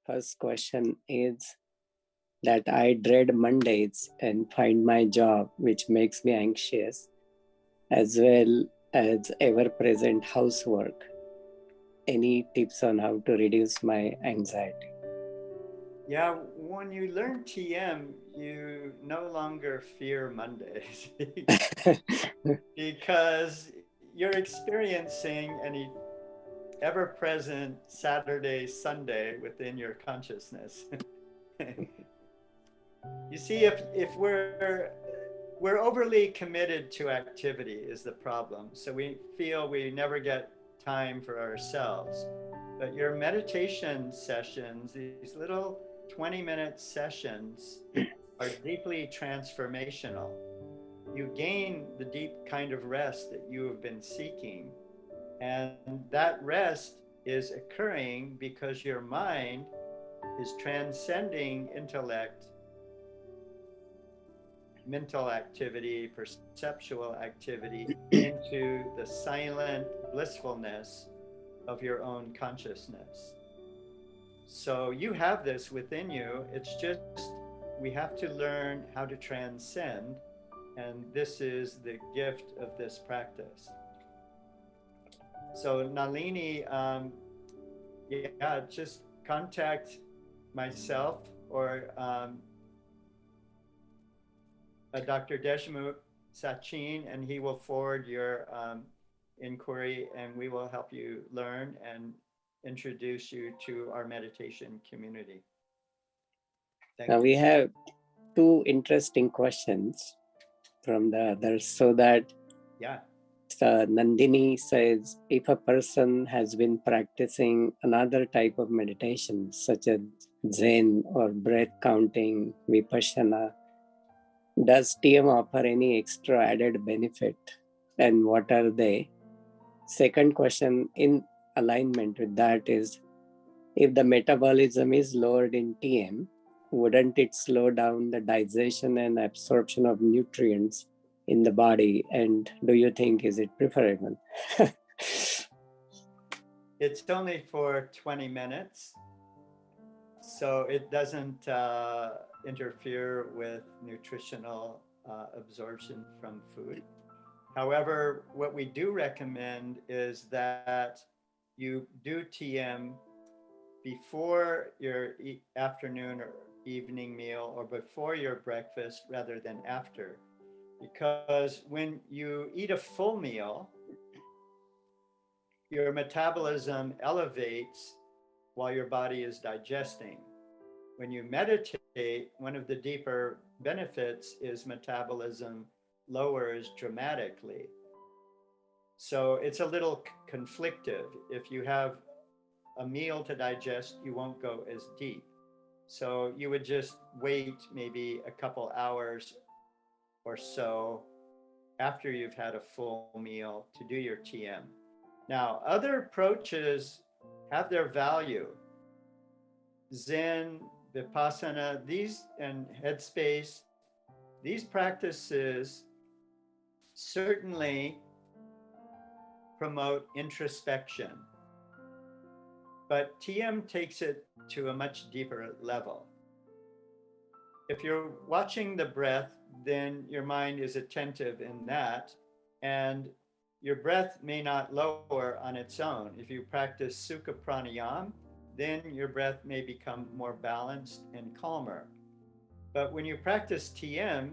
First question is that I dread Mondays and find my job, which makes me anxious, as well as ever present housework. Any tips on how to reduce my anxiety? Yeah, when you learn TM, you no longer fear Mondays because you're experiencing any ever present Saturday, Sunday within your consciousness. You see, if we're overly committed to activity is the problem. So we feel we never get time for ourselves. But your meditation sessions, these little 20-minute sessions, are deeply transformational. You gain the deep kind of rest that you have been seeking. And that rest is occurring because your mind is transcending intellect, mental activity, perceptual activity into the silent blissfulness of your own consciousness. So you have this within you. It's just we have to learn how to transcend, and this is the gift of this practice. So Nalini, yeah, just contact myself or Dr. Deshmukh Sachin, and he will forward your inquiry, and we will help you learn and introduce you to our meditation community. Thank Now you. we have two interesting questions from the others. So that Yeah. Nandini says, if a person has been practicing another type of meditation, such as Zen or breath counting, Vipassana, does TM offer any extra added benefit, and what are they? Second question in alignment with that is, if the metabolism is lowered in TM, wouldn't it slow down the digestion and absorption of nutrients in the body? And do you think is it preferable? It's only for 20 minutes, so it doesn't interfere with nutritional absorption from food. However, what we do recommend is that you do TM before your afternoon or evening meal or before your breakfast rather than after. Because when you eat a full meal, your metabolism elevates while your body is digesting. When you meditate, one of the deeper benefits is metabolism lowers dramatically. So it's a little conflictive. If you have a meal to digest, you won't go as deep. So you would just wait maybe a couple hours or so after you've had a full meal to do your TM. Now, other approaches have their value. Zen, Vipassana, these and Headspace, these practices certainly promote introspection. But TM takes it to a much deeper level. If you're watching the breath, then your mind is attentive in that, and your breath may not lower on its own. If you practice Sukha Pranayam, then your breath may become more balanced and calmer. But when you practice TM,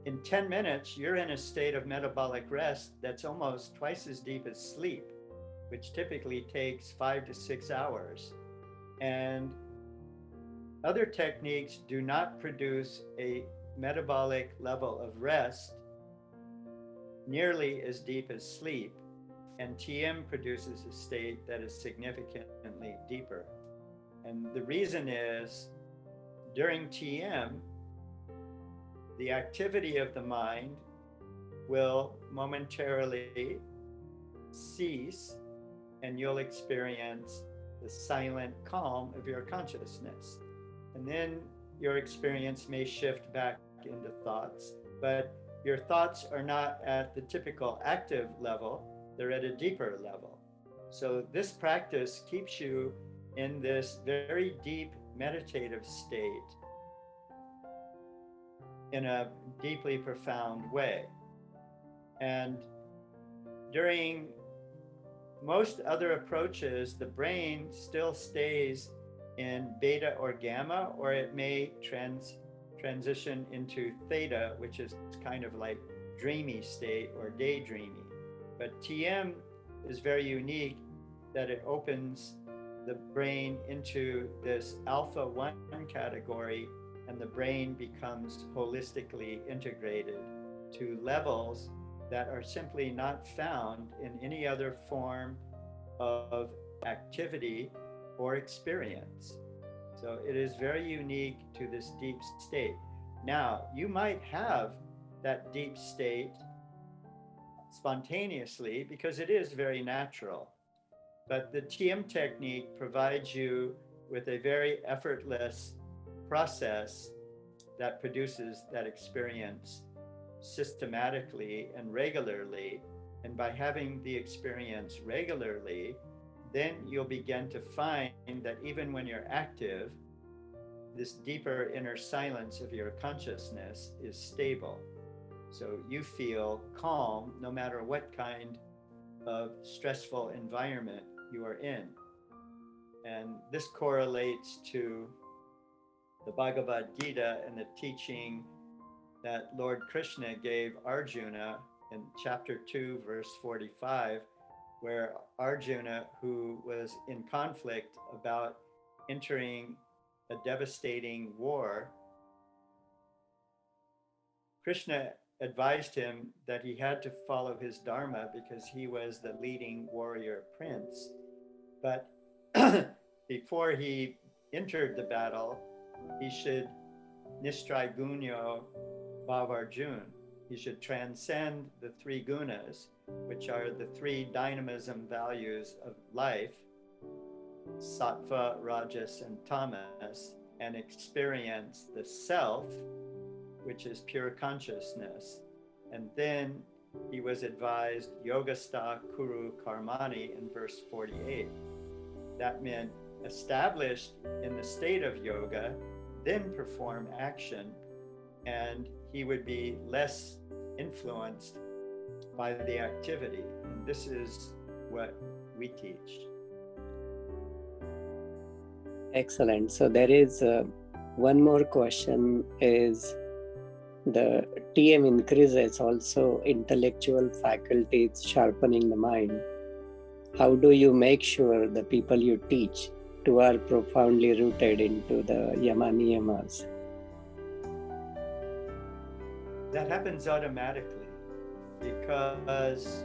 in 10 minutes, you're in a state of metabolic rest that's almost twice as deep as sleep, which typically takes 5 to 6 hours. And other techniques do not produce a metabolic level of rest nearly as deep as sleep, and TM produces a state that is significantly deeper. And the reason is, during TM, the activity of the mind will momentarily cease, and you'll experience the silent calm of your consciousness. And then your experience may shift back into thoughts, but your thoughts are not at the typical active level, they're at a deeper level. So this practice keeps you in this very deep meditative state in a deeply profound way. And during most other approaches, the brain still stays in beta or gamma, or it may transition into theta, which is kind of like dreamy state or daydreamy. But TM is very unique that it opens the brain into this alpha 1 category, and the brain becomes holistically integrated to levels that are simply not found in any other form of activity or experience. So it is very unique to this deep state. Now, you might have that deep state spontaneously because it is very natural. But the TM technique provides you with a very effortless process that produces that experience systematically and regularly. And by having the experience regularly, then you'll begin to find that even when you're active, this deeper inner silence of your consciousness is stable. So you feel calm no matter what kind of stressful environment you are in. And this correlates to the Bhagavad Gita and the teaching that Lord Krishna gave Arjuna in chapter 2, verse 45, where Arjuna, who was in conflict about entering a devastating war, Krishna advised him that he had to follow his dharma because he was the leading warrior prince. But before he entered the battle, he should nistraigunyo bhavarjun. He should transcend the three gunas, which are the three dynamism values of life, sattva, rajas, and tamas, and experience the self, which is pure consciousness. And then he was advised yogastha kuru karmani in verse 48. That meant established in the state of yoga, then perform action, and he would be less influenced by the activity. And this is what we teach. Excellent. So there is one more question is the TM increases also intellectual faculties, sharpening the mind. How do you make sure the people you teach to are profoundly rooted into the yama niyamas? That happens automatically because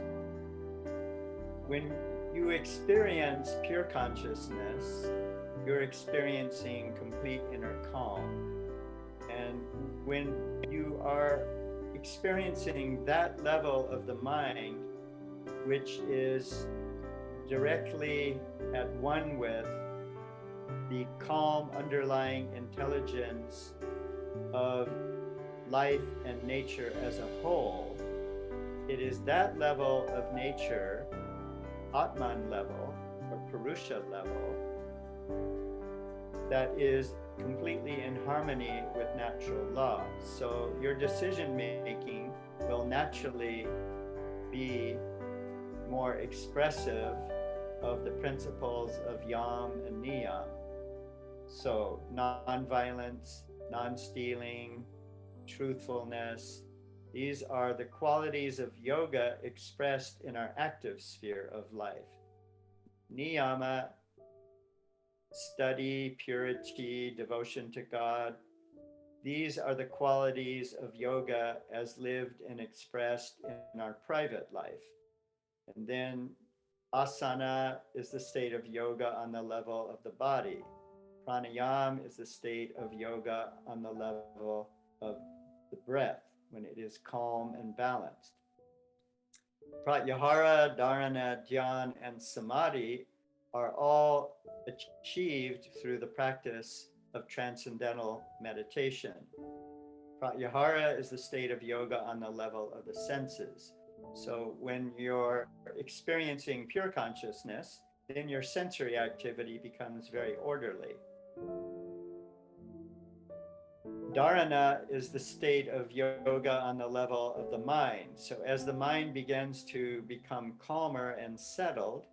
when you experience pure consciousness, you're experiencing complete inner calm. And when you are experiencing that level of the mind, which is directly at one with the calm underlying intelligence of life and nature as a whole, it is that level of nature, Atman level or Purusha level, that is completely in harmony with natural law. So your decision making will naturally be more expressive of the principles of yam and niyam. So non-violence, non-stealing, truthfulness, these are the qualities of yoga expressed in our active sphere of life. Niyama, study, purity, devotion to God. These are the qualities of yoga as lived and expressed in our private life. And then asana is the state of yoga on the level of the body. Pranayam is the state of yoga on the level of the breath when it is calm and balanced. Pratyahara, dharana, dhyan, and samadhi are all achieved through the practice of transcendental meditation. Pratyahara is the state of yoga on the level of the senses. So when you're experiencing pure consciousness, then your sensory activity becomes very orderly. Dharana is the state of yoga on the level of the mind. So as the mind begins to become calmer and settled,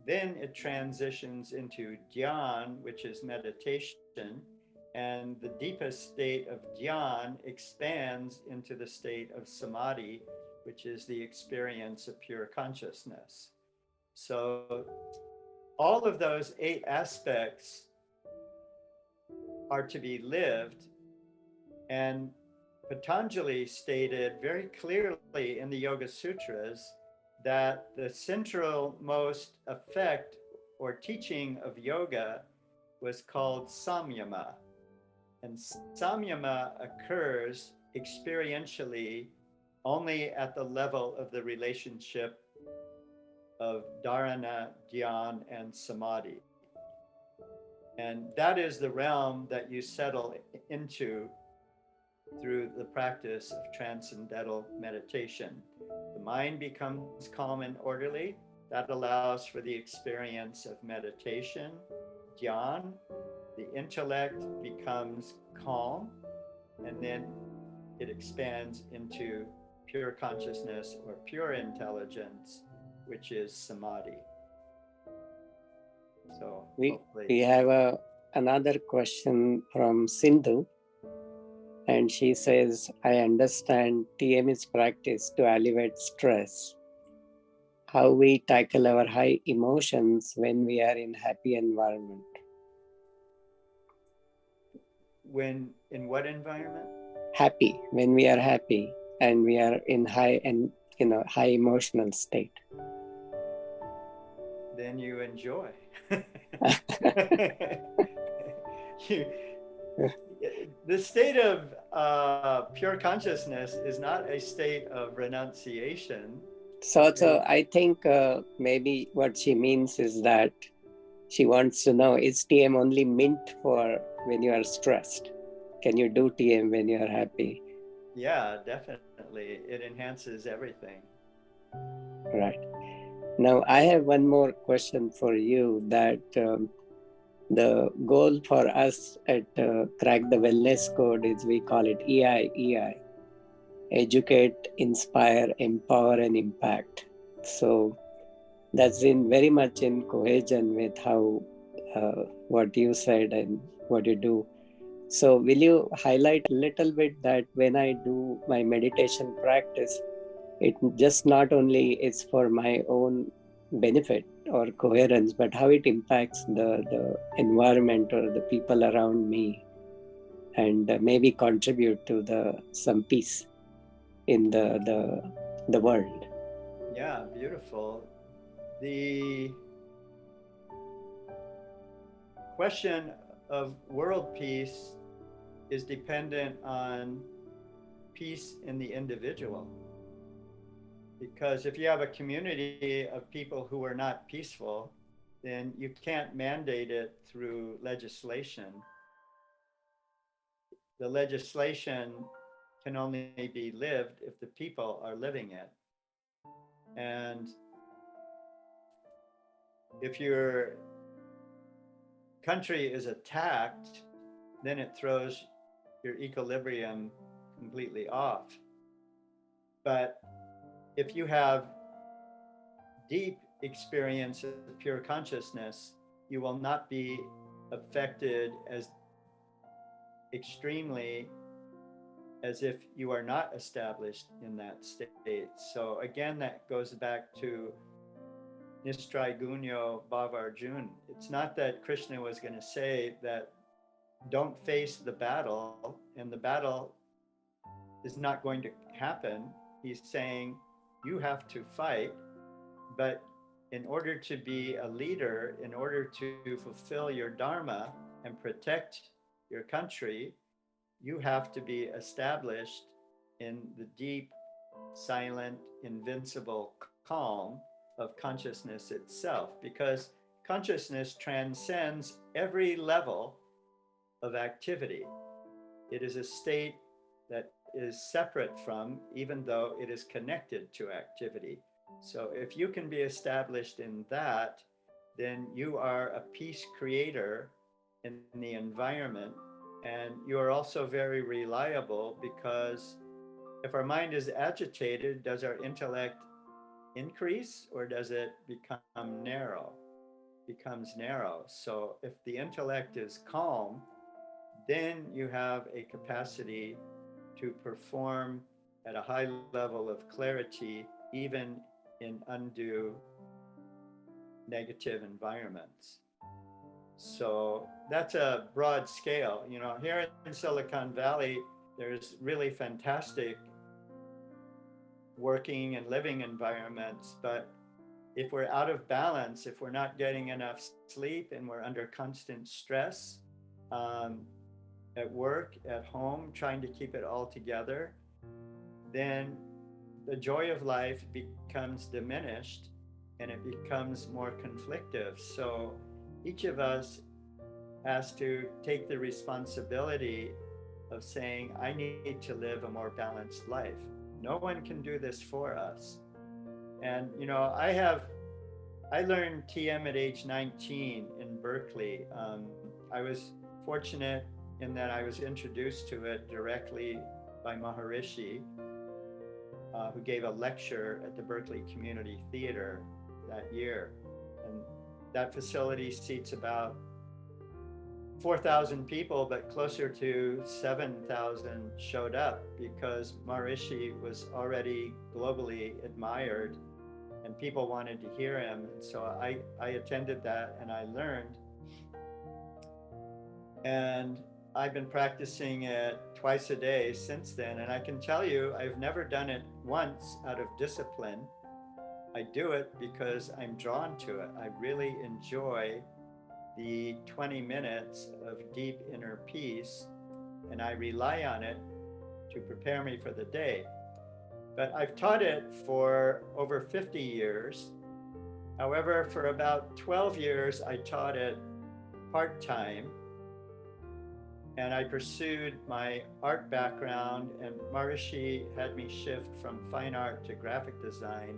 then it transitions into dhyan, which is meditation, and the deepest state of dhyan expands into the state of samadhi, which is the experience of pure consciousness. So all of those 8 aspects are to be lived, and Patanjali stated very clearly in the Yoga Sutras that the central most effect or teaching of yoga was called samyama. And samyama occurs experientially only at the level of the relationship of dharana, dhyan, and samadhi. And that is the realm that you settle into through the practice of transcendental meditation. The mind becomes calm and orderly. That allows for the experience of meditation, dhyan. The intellect becomes calm, and then it expands into pure consciousness or pure intelligence, which is samadhi. So we have another question from Sindhu. And she says, I understand TM is practiced to alleviate stress. How we tackle our high emotions when we are in happy environment. When in what environment? Happy, when we are happy and we are in high emotional state. Then you enjoy. The state of pure consciousness is not a state of renunciation. So I think maybe what she means is that she wants to know, is TM only meant for when you are stressed? Can you do TM when you are happy? Yeah, definitely. It enhances everything. Right. Now, I have one more question for you, that the goal for us at Crack the Wellness Code is, we call it EI, Educate, Inspire, Empower, and Impact. So that's very much in cohesion with how what you said and what you do. So will you highlight a little bit that when I do my meditation practice, it just not only is for my own benefit or coherence, but how it impacts the environment or the people around me, and maybe contribute to some peace in the world. Yeah, beautiful. The question of world peace is dependent on peace in the individual. Because if you have a community of people who are not peaceful, then you can't mandate it through legislation. The legislation can only be lived if the people are living it. And if your country is attacked, then it throws your equilibrium completely off. But if you have deep experience of pure consciousness, you will not be affected as extremely as if you are not established in that state. So again, that goes back to Nistraigunyo Bhavarjun. It's not that Krishna was going to say that don't face the battle and the battle is not going to happen. He's saying you have to fight, but in order to be a leader, in order to fulfill your dharma and protect your country, you have to be established in the deep, silent, invincible calm of consciousness itself, because consciousness transcends every level of activity. It is a state that is separate from, even though it is connected to activity. So if you can be established in that, then you are a peace creator in the environment. And you are also very reliable, because if our mind is agitated, does our intellect increase or does it become narrow? Becomes narrow. So if the intellect is calm, then you have a capacity to perform at a high level of clarity, even in undue negative environments. So that's a broad scale. You know, here in Silicon Valley, there's really fantastic working and living environments, but if we're out of balance, if we're not getting enough sleep and we're under constant stress, um, at work, at home, trying to keep it all together, then the joy of life becomes diminished and it becomes more conflictive. So each of us has to take the responsibility of saying, I need to live a more balanced life. No one can do this for us. And, you know, I learned TM at age 19 in Berkeley. I was fortunate in that I was introduced to it directly by Maharishi, who gave a lecture at the Berkeley Community Theater that year. And that facility seats about 4,000 people, but closer to 7,000 showed up because Maharishi was already globally admired and people wanted to hear him. And so I attended that and I learned. And I've been practicing it twice a day since then. And I can tell you, I've never done it once out of discipline. I do it because I'm drawn to it. I really enjoy the 20 minutes of deep inner peace, and I rely on it to prepare me for the day. But I've taught it for over 50 years. However, for about 12 years, I taught it part-time, and I pursued my art background, and Maharishi had me shift from fine art to graphic design,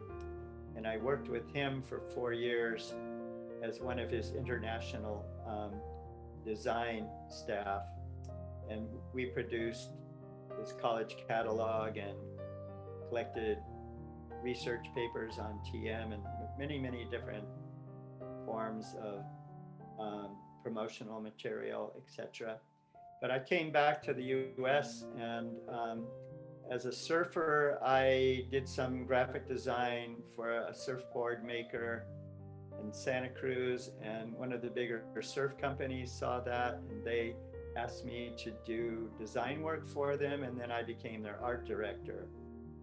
and I worked with him for 4 years as one of his international design staff. And we produced his college catalog and collected research papers on TM and many, many different forms of promotional material, etc. But I came back to the US, and as a surfer, I did some graphic design for a surfboard maker in Santa Cruz, and one of the bigger surf companies saw that and they asked me to do design work for them, and then I became their art director.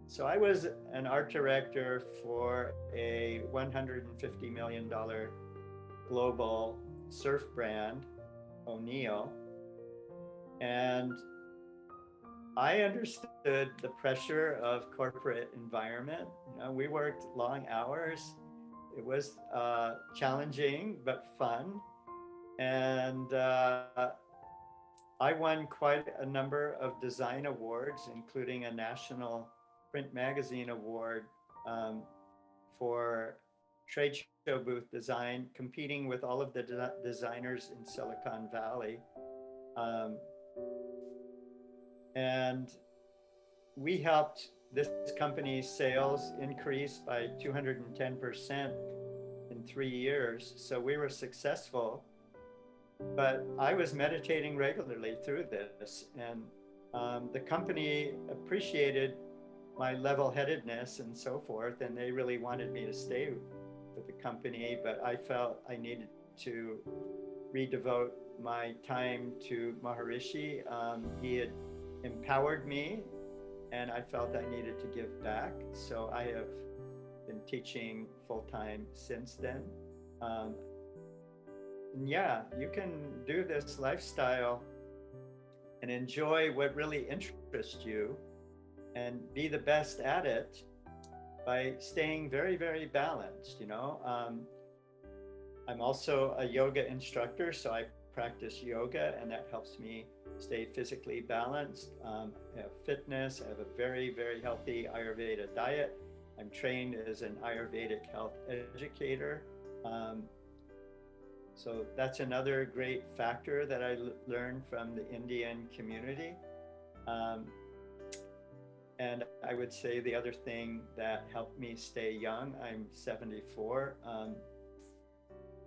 So I was an art director for a $150 million global surf brand, O'Neill, and I understood the pressure of corporate environment. You know, we worked long hours. It was challenging, but fun. And I won quite a number of design awards, including a national print magazine award for trade show booth design, competing with all of the designers in Silicon Valley. And we helped this company's sales increase by 210% in 3 years. So we were successful, but I was meditating regularly through this. And the company appreciated my level-headedness and so forth, and they really wanted me to stay with the company, but I felt I needed to redevote my time to Maharishi. He had empowered me, and I felt I needed to give back. So I have been teaching full-time since then. And yeah, you can do this lifestyle and enjoy what really interests you and be the best at it by staying very, very balanced, you know. I'm also a yoga instructor, so I practice yoga, and that helps me stay physically balanced. I have fitness. I have a very, very healthy Ayurveda diet. I'm trained as an Ayurvedic health educator. So that's another great factor that I learned from the Indian community. And I would say the other thing that helped me stay young, I'm 74,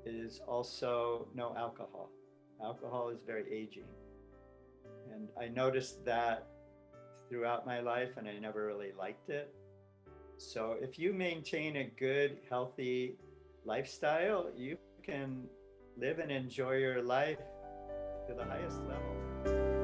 is also no alcohol. Alcohol is very aging. And I noticed that throughout my life, and I never really liked it. So if you maintain a good, healthy lifestyle, you can live and enjoy your life to the highest level.